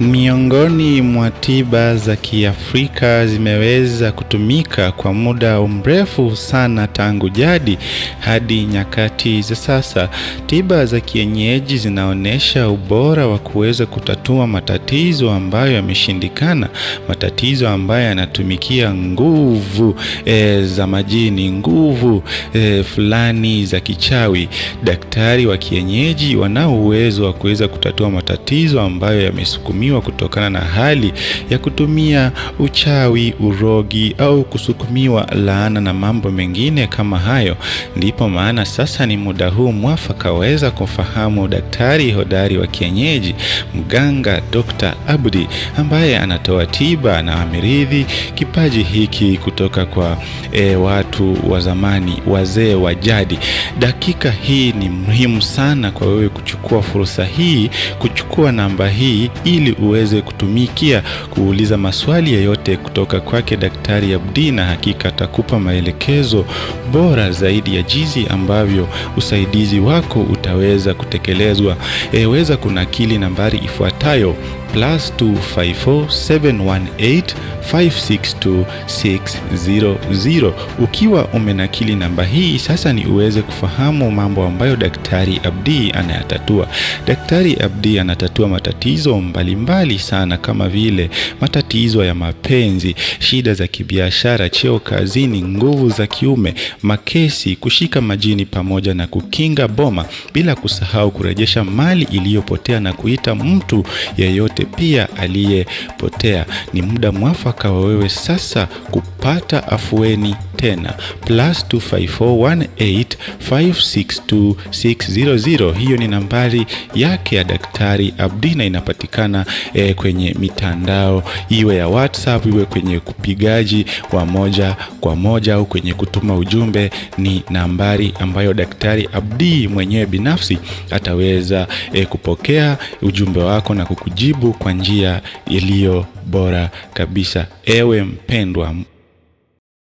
Miongoni mwa tiba za Kiafrika zimeweza kutumika kwa muda mrefu sana tangu jadi hadi nyakati za sasa. Tiba za kienyeji zinaonesha ubora wa kuweza kutatua matatizo ambayo yameshindikana, matatizo ambayo yanatumikia nguvu za majini, nguvu fulani za kichawi. Daktari wa kienyeji wana uwezo wa kuweza kutatua matatizo ambayo yamesukumiwa kutokana na hali ya kutumia uchawi, urogi au kusukumiwa laana na mambo mengine kama hayo. Ndipo maana sasa ni muda huu mwafaka waweza kufahamu daktari hodari wa kienyeji, mganga Dr. Abdi, ambaye anatoa tiba na amerithi kipaji hiki kutoka kwa watu wa zamani, wazee wa jadi. Dakika hii ni muhimu sana kwa wewe kuchukua fursa hii, kuchukua namba hii ili uweze kutumikia kuuliza maswali yoyote kutoka kwake Daktari Abdi, na hakika atakupa maelekezo bora zaidi ya jinsi ambavyo usaidizi wako utaweza kutekelezwa. Weza kunakili nambari ifuatayo +254 718 562 600. Ukiwa umenakili namba hii, sasa ni uweze kufahamu mambo ambayo Daktari Abdi anayatatua. Daktari Abdi anatatua matatizo mbalimbali sana kama vile matatizo ya mapenzi, shida za kibiashara, cheo kazini, nguvu za kiume, makesi, kushika majini pamoja na kukinga boma, bila kusahau kurejesha mali iliyopotea na kuita mtu yeyote pia aliyepotea. Ni muda mwafaka wa wewe sasa kupata afueni tena. +254 562 600. Hiyo ni nambari yake ya Daktari Abdi na inapatikana kwenye mitandao, iwe ya WhatsApp, iwe kwenye kupigaji wa moja kwa moja au kwenye kutuma ujumbe. Ni nambari ambayo Daktari Abdi mwenyewe binafsi ataweza kupokea ujumbe wako na kukujibu kwa njia iliyo bora kabisa. Ewe mpendwa